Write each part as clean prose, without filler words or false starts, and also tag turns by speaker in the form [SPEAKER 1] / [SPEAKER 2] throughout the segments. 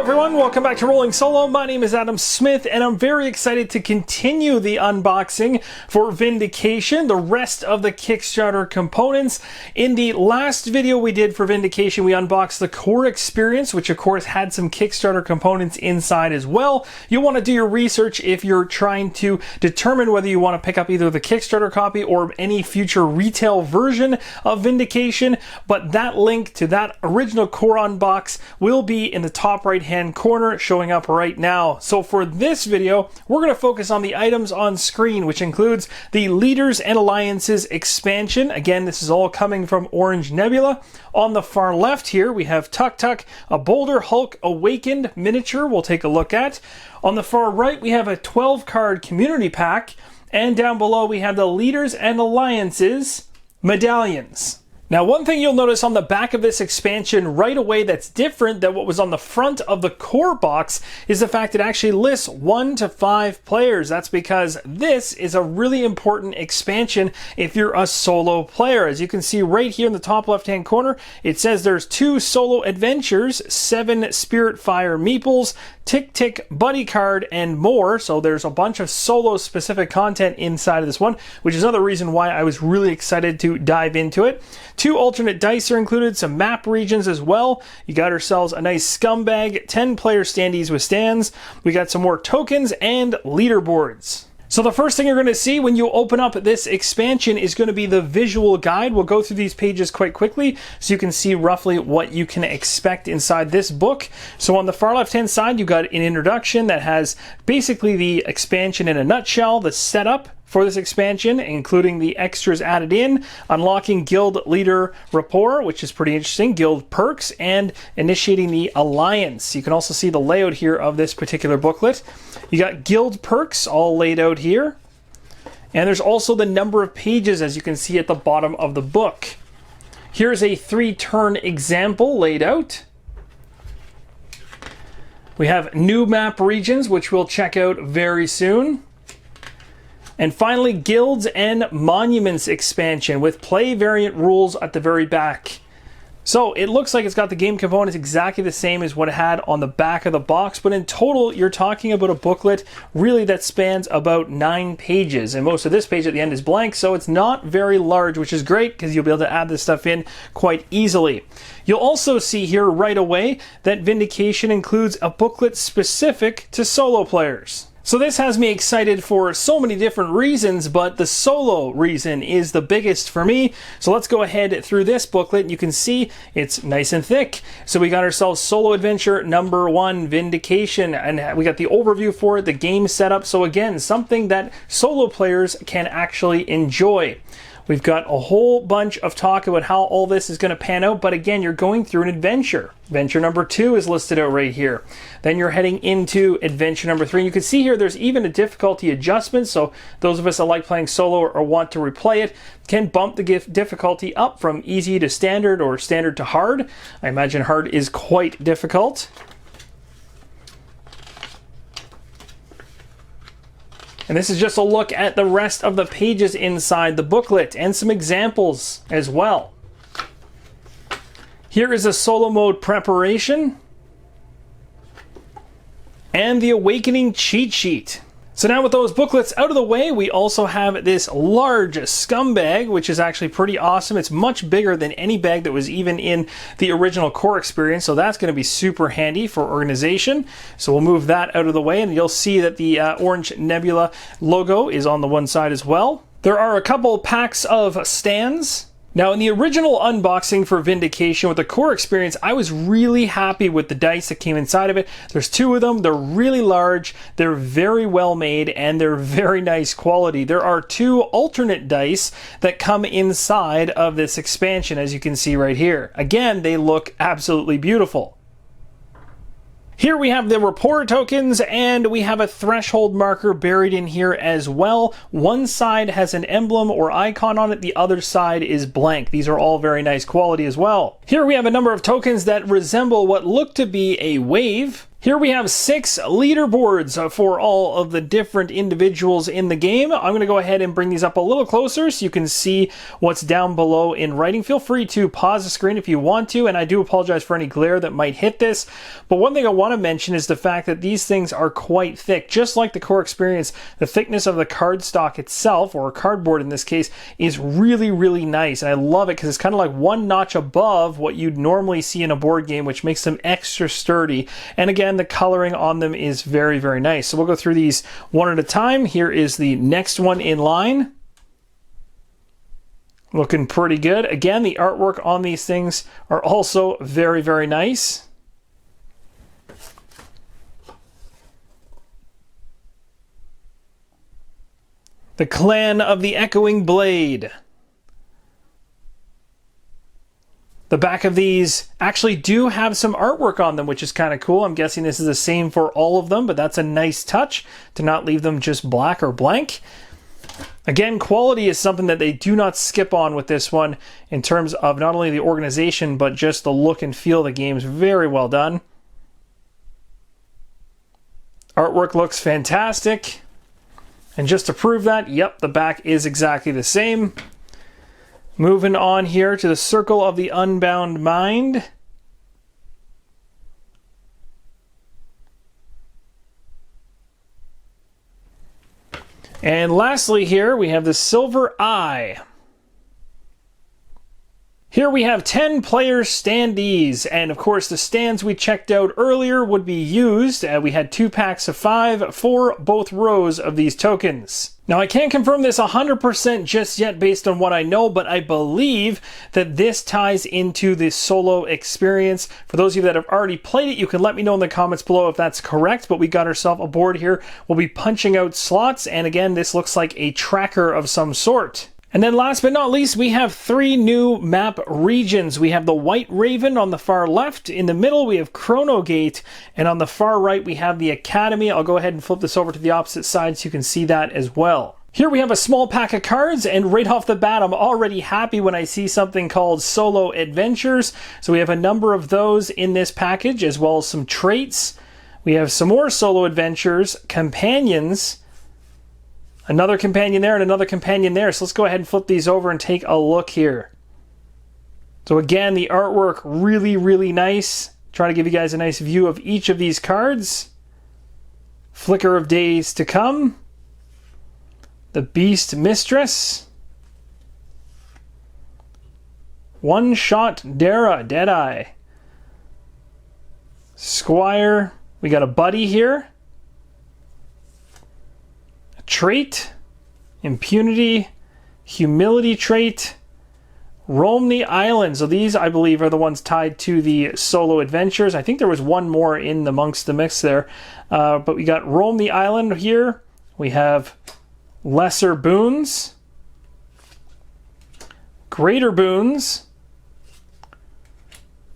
[SPEAKER 1] everyone, welcome back to Rolling Solo. My name is Adam Smith and I'm very excited to continue the unboxing for Vindication, the rest of the Kickstarter components. In the last video we did for Vindication, we unboxed the core experience, which of course had some Kickstarter components inside as well. You'll want to do your research if you're trying to determine whether you want to pick up either the Kickstarter copy or any future retail version of Vindication, but that link to that original core unbox will be in the top right hand corner showing up right now. So for this video, we're going to focus on the items on screen, which includes the Leaders and Alliances expansion. Again, this is all coming from Orange Nebula. On the far left here, we have Tusk, a Boulder Hulk Awakened miniature we'll take a look at. On the far right, we have a 12 card community pack. And down below, we have the Leaders and Alliances medallions. Now, one thing you'll notice on the back of this expansion right away that's different than what was on the front of the core box is the fact it actually lists 1 to 5 players. That's because this is a really important expansion if you're a solo player. As you can see right here in the top left-hand corner, it says there's 2 solo adventures, 7 Spirit Fire meeples, Tick Tick buddy card, and more. So there's a bunch of solo specific content inside of this one, which is another reason why I was really excited to dive into it. 2 alternate dice are included, some map regions as well. You got ourselves a nice Scumbag, 10 player standees with stands. We got some more tokens and leaderboards. So the first thing you're going to see when you open up this expansion is going to be the visual guide. We'll go through these pages quite quickly so you can see roughly what you can expect inside this book. So on the far left hand side, you've got an introduction that has basically the expansion in a nutshell, the setup for this expansion, including the extras added in, unlocking guild leader rapport, which is pretty interesting, guild perks, and initiating the alliance. You can also see the layout here of this particular booklet. You got guild perks all laid out here. And there's also the number of pages, as you can see at the bottom of the book. Here's a 3-turn example laid out. We have new map regions, which we'll check out very soon. And finally, Guilds and Monuments expansion with play variant rules at the very back. So it looks like it's got the game components exactly the same as what it had on the back of the box, but in total, you're talking about a booklet really that spans about 9 pages. And most of this page at the end is blank, so it's not very large, which is great because you'll be able to add this stuff in quite easily. You'll also see here right away that Vindication includes a booklet specific to solo players. So this has me excited for so many different reasons, but the solo reason is the biggest for me. So let's go ahead through this booklet. You can see it's nice and thick. So we got ourselves solo adventure number 1, Vindication, and we got the overview for it, the game setup. So again, something that solo players can actually enjoy. We've got a whole bunch of talk about how all this is going to pan out, but again, you're going through an adventure. Adventure number 2 is listed out right here. Then you're heading into adventure number 3. And you can see here there's even a difficulty adjustment, so those of us that like playing solo or want to replay it can bump the difficulty up from easy to standard or standard to hard. I imagine hard is quite difficult. And this is just a look at the rest of the pages inside the booklet and some examples as well. Here is a solo mode preparation and the Awakening cheat sheet. So now with those booklets out of the way, we also have this large Scumbag, which is actually pretty awesome. It's much bigger than any bag that was even in the original core experience, so that's going to be super handy for organization. So we'll move that out of the way, and you'll see that the Orange Nebula logo is on the one side as well. There are a couple packs of stands. Now, in the original unboxing for Vindication with the core experience, I was really happy with the dice that came inside of it. There's 2 of them. They're really large. They're very well made, and they're very nice quality. There are 2 alternate dice that come inside of this expansion, as you can see right here. Again, they look absolutely beautiful. Here we have the rapport tokens, and we have a threshold marker buried in here as well. One side has an emblem or icon on it, the other side is blank. These are all very nice quality as well. Here we have a number of tokens that resemble what look to be a wave. Here we have 6 leaderboards for all of the different individuals in the game. I'm going to go ahead and bring these up a little closer so you can see what's down below in writing. Feel free to pause the screen if you want to, and I do apologize for any glare that might hit this. But one thing I want to mention is the fact that these things are quite thick. Just like the core experience, the thickness of the cardstock itself, or cardboard in this case, is really, really nice. And I love it because it's kind of like one notch above what you'd normally see in a board game, which makes them extra sturdy. And again, the coloring on them is very, very nice. So we'll go through these one at a time. Here is the next one in line. Looking pretty good. Again, the artwork on these things are also very, very nice. The Clan of the Echoing Blade. The back of these actually do have some artwork on them, which is kind of cool. I'm guessing this is the same for all of them, but that's a nice touch to not leave them just black or blank. Again, quality is something that they do not skip on with this one in terms of not only the organization, but just the look and feel of the game is very well done. Artwork looks fantastic. And just to prove that, yep, the back is exactly the same. Moving on here to the Circle of the Unbound Mind. And lastly here, we have the Silver Eye. Here we have 10 player standees, and of course the stands we checked out earlier would be used. We had 2 packs of 5 for both rows of these tokens. Now I can't confirm this 100% just yet based on what I know, but I believe that this ties into the solo experience. For those of you that have already played it, you can let me know in the comments below if that's correct, but we got ourselves a board here. We'll be punching out slots, and again, this looks like a tracker of some sort. And then last but not least, we have 3 new map regions. We have the White Raven on the far left. In the middle, we have Chronogate. And on the far right, we have the Academy. I'll go ahead and flip this over to the opposite side so you can see that as well. Here we have a small pack of cards, and right off the bat, I'm already happy when I see something called Solo Adventures. So we have a number of those in this package, as well as some traits. We have some more Solo Adventures, companions, another companion there, and another companion there. So let's go ahead and flip these over and take a look here. So again, the artwork really, really nice. Try to give you guys a nice view of each of these cards. Flicker of Days to Come. The Beast Mistress. One Shot Dara, Deadeye. Squire. We got a buddy here. Trait, impunity, humility trait, roam the island. So these, I believe, are the ones tied to the solo adventures. I think there was one more in amongst the mix there. But we got roam the island here. We have lesser boons, greater boons,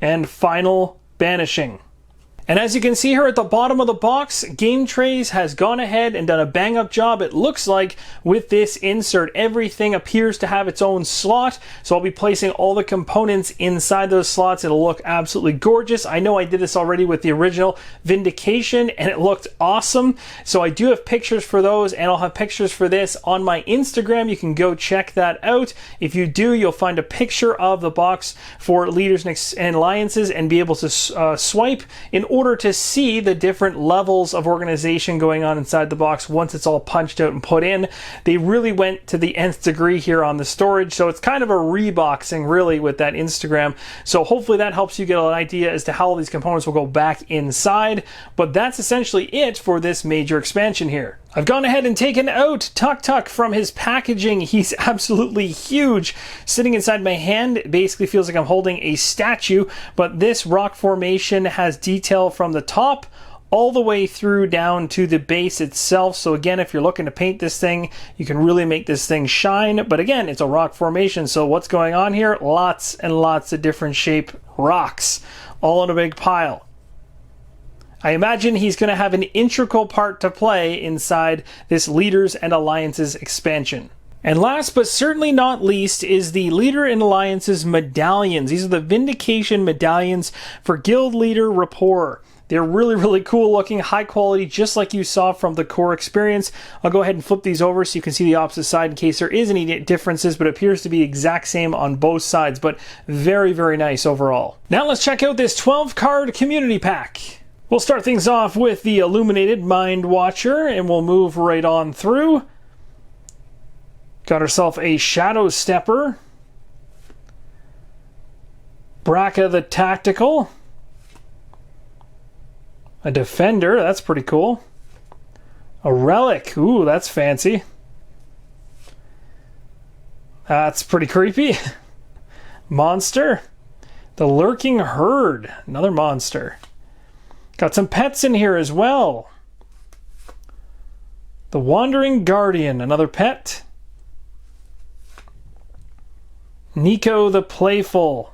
[SPEAKER 1] and final banishing. And as you can see here at the bottom of the box, Game Trays has gone ahead and done a bang-up job, it looks like, with this insert. Everything appears to have its own slot, so I'll be placing all the components inside those slots. It'll look absolutely gorgeous. I know I did this already with the original Vindication, and it looked awesome. So I do have pictures for those, and I'll have pictures for this on my Instagram. You can go check that out. If you do, you'll find a picture of the box for Leaders and Alliances and be able to swipe in order to see the different levels of organization going on inside the box once it's all punched out and put in. They really went to the nth degree here on the storage, so it's kind of a reboxing really with that Instagram. So hopefully that helps you get an idea as to how all these components will go back inside. But that's essentially it for this major expansion here. I've gone ahead and taken out Tuck from his packaging. He's absolutely huge. Sitting inside my hand, it basically feels like I'm holding a statue, but this rock formation has detail from the top all the way through down to the base itself. So again, if you're looking to paint this thing, you can really make this thing shine. But again, it's a rock formation. So what's going on here? Lots and lots of different shape rocks all in a big pile. I imagine he's going to have an integral part to play inside this Leaders and Alliances expansion. And last but certainly not least is the Leader in Alliance's medallions. These are the Vindication medallions for Guild Leader Rapport. They're really, really cool looking, high quality, just like you saw from the core experience. I'll go ahead and flip these over so you can see the opposite side in case there is any differences, but it appears to be exact same on both sides, but very, very nice overall. Now let's check out this 12-card community pack. We'll start things off with the Illuminated Mind Watcher, and we'll move right on through. Got herself a Shadow Stepper, Braca the Tactical, a Defender, that's pretty cool, a Relic, ooh, that's fancy, that's pretty creepy, Monster, the Lurking Herd, another monster, got some pets in here as well, the Wandering Guardian, another pet, Nico the Playful,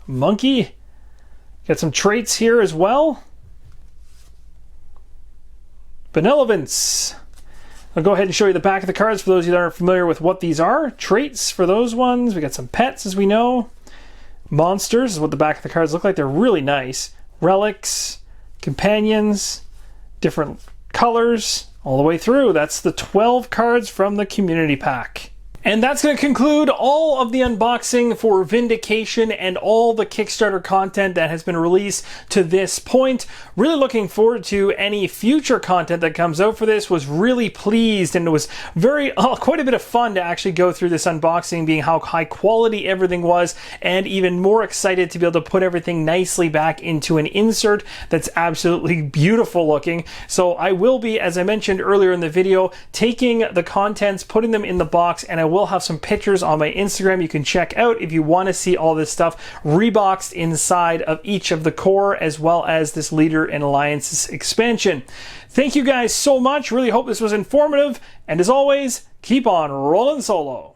[SPEAKER 1] Monkey, got some traits here as well, Benevolence. I'll go ahead and show you the back of the cards for those of you that aren't familiar with what these are. Traits for those ones, we got some pets as we know, monsters is what the back of the cards look like, they're really nice, relics, companions, different colors, all the way through. That's the 12 cards from the community pack. And that's going to conclude all of the unboxing for Vindication and all the Kickstarter content that has been released to this point. Really looking forward to any future content that comes out for this. Was really pleased, and it was quite a bit of fun to actually go through this unboxing, being how high quality everything was, and even more excited to be able to put everything nicely back into an insert that's absolutely beautiful looking. So I will be, as I mentioned earlier in the video, taking the contents, putting them in the box, and I will have some pictures on my Instagram you can check out if you want to see all this stuff reboxed inside of each of the core, as well as this Leader in Alliance's expansion. Thank you guys so much. Really hope this was informative, and as always, keep on rolling solo.